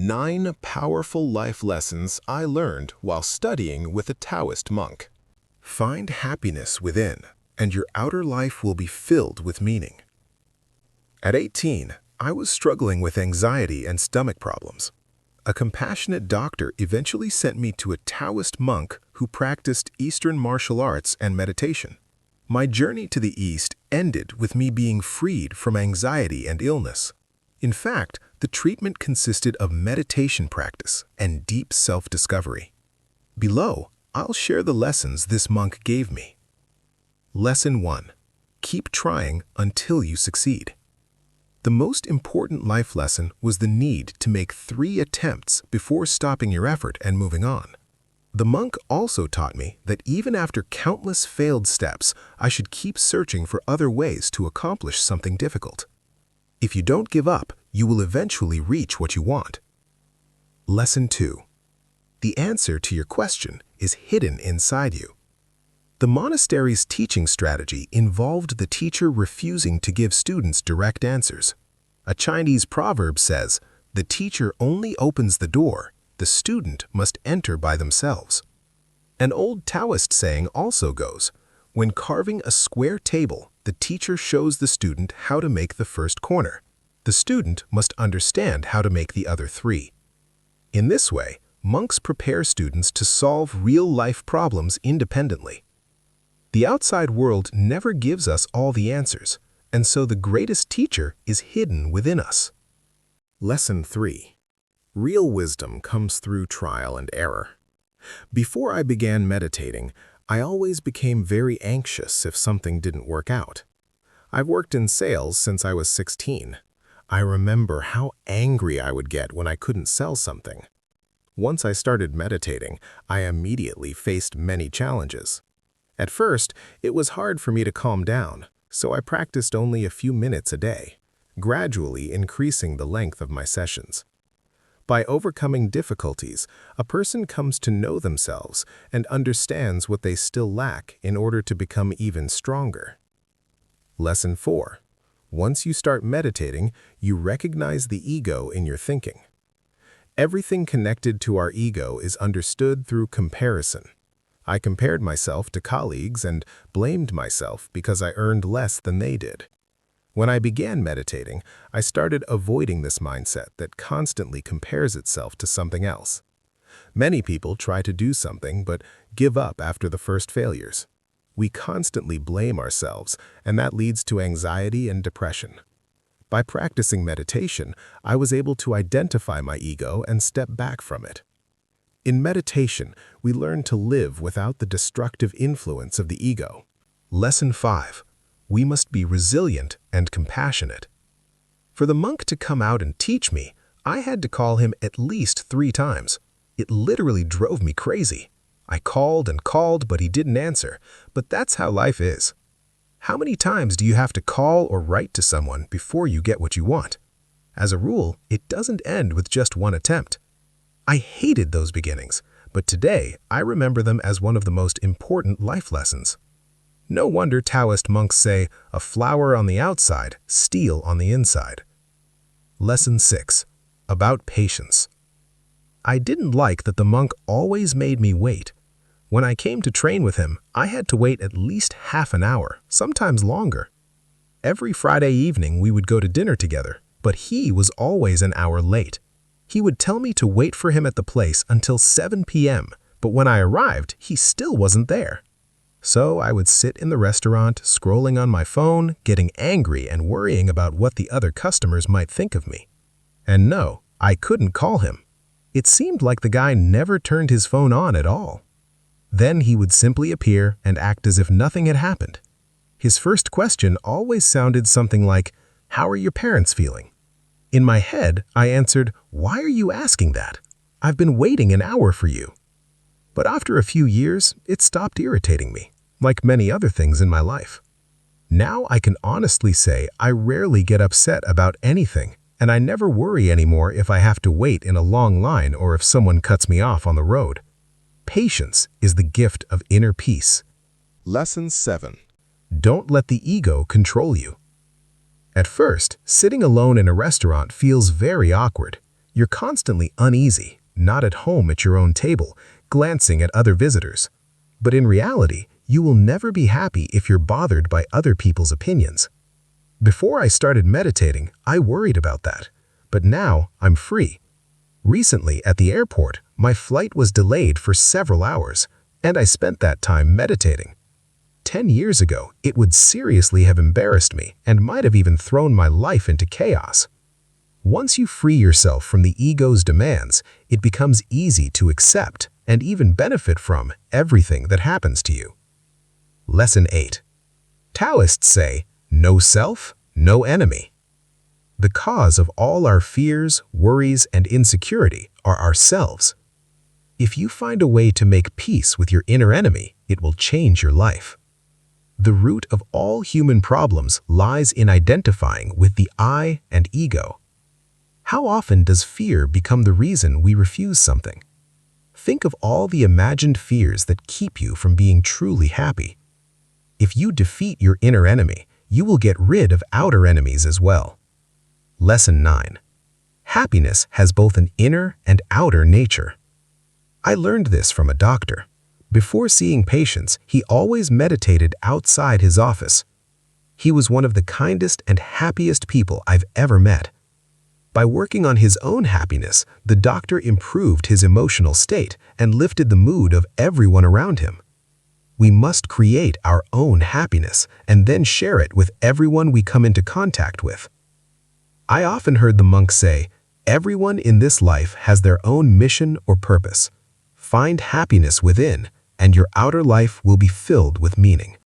9 powerful life lessons I learned while studying with a Taoist monk. Find happiness within, and your outer life will be filled with meaning. At 18, I was struggling with anxiety and stomach problems. A compassionate doctor eventually sent me to a Taoist monk who practiced Eastern martial arts and meditation. My journey to the East ended with me being freed from anxiety and illness. In fact, the treatment consisted of meditation practice and deep self-discovery. Below, I'll share the lessons this monk gave me. Lesson 1. Keep trying until you succeed. The most important life lesson was the need to make 3 attempts before stopping your effort and moving on. The monk also taught me that even after countless failed steps, I should keep searching for other ways to accomplish something difficult. If you don't give up, you will eventually reach what you want. Lesson 2. The answer to your question is hidden inside you. The monastery's teaching strategy involved the teacher refusing to give students direct answers. A Chinese proverb says, "The teacher only opens the door, the student must enter by themselves." An old Taoist saying also goes, "When carving a square table, the teacher shows the student how to make the first corner. The student must understand how to make the other 3. In this way, monks prepare students to solve real-life problems independently. The outside world never gives us all the answers, and so the greatest teacher is hidden within us. Lesson 3. Real wisdom comes through trial and error. Before I began meditating, I always became very anxious if something didn't work out. I've worked in sales since I was 16. I remember how angry I would get when I couldn't sell something. Once I started meditating, I immediately faced many challenges. At first, it was hard for me to calm down, so I practiced only a few minutes a day, gradually increasing the length of my sessions. By overcoming difficulties, a person comes to know themselves and understands what they still lack in order to become even stronger. Lesson 4. Once you start meditating, you recognize the ego in your thinking. Everything connected to our ego is understood through comparison. I compared myself to colleagues and blamed myself because I earned less than they did. When I began meditating, I started avoiding this mindset that constantly compares itself to something else. Many people try to do something but give up after the first failures. We constantly blame ourselves, and that leads to anxiety and depression. By practicing meditation, I was able to identify my ego and step back from it. In meditation, we learn to live without the destructive influence of the ego. Lesson 5. We must be resilient and compassionate. For the monk to come out and teach me, I had to call him at least 3 times. It literally drove me crazy. I called and called, but he didn't answer. But that's how life is. How many times do you have to call or write to someone before you get what you want? As a rule, it doesn't end with just one attempt. I hated those beginnings, but today I remember them as one of the most important life lessons. No wonder Taoist monks say, "A flower on the outside, steel on the inside." Lesson 6. About patience. I didn't like that the monk always made me wait. When I came to train with him, I had to wait at least half an hour, sometimes longer. Every Friday evening we would go to dinner together, but he was always an hour late. He would tell me to wait for him at the place until 7 p.m., but when I arrived, he still wasn't there. So I would sit in the restaurant, scrolling on my phone, getting angry and worrying about what the other customers might think of me. And no, I couldn't call him. It seemed like the guy never turned his phone on at all. Then he would simply appear and act as if nothing had happened. His first question always sounded something like, "How are your parents feeling?" In my head, I answered, "Why are you asking that? I've been waiting an hour for you." But after a few years, it stopped irritating me, like many other things in my life. Now I can honestly say I rarely get upset about anything, and I never worry anymore if I have to wait in a long line or if someone cuts me off on the road. Patience is the gift of inner peace. Lesson 7. Don't let the ego control you. At first, sitting alone in a restaurant feels very awkward. You're constantly uneasy, not at home at your own table, glancing at other visitors. But in reality, you will never be happy if you're bothered by other people's opinions. Before I started meditating, I worried about that. But now, I'm free. Recently, at the airport, my flight was delayed for several hours, and I spent that time meditating. 10 years ago, it would seriously have embarrassed me and might have even thrown my life into chaos. Once you free yourself from the ego's demands, it becomes easy to accept and even benefit from everything that happens to you. Lesson 8. Taoists say, no self, no enemy. The cause of all our fears, worries, and insecurity are ourselves. If you find a way to make peace with your inner enemy, it will change your life. The root of all human problems lies in identifying with the I and ego. How often does fear become the reason we refuse something? Think of all the imagined fears that keep you from being truly happy. If you defeat your inner enemy, you will get rid of outer enemies as well. Lesson 9. Happiness has both an inner and outer nature. I learned this from a doctor. Before seeing patients, he always meditated outside his office. He was one of the kindest and happiest people I've ever met. By working on his own happiness, the doctor improved his emotional state and lifted the mood of everyone around him. We must create our own happiness and then share it with everyone we come into contact with. I often heard the monks say, everyone in this life has their own mission or purpose. Find happiness within, and your outer life will be filled with meaning.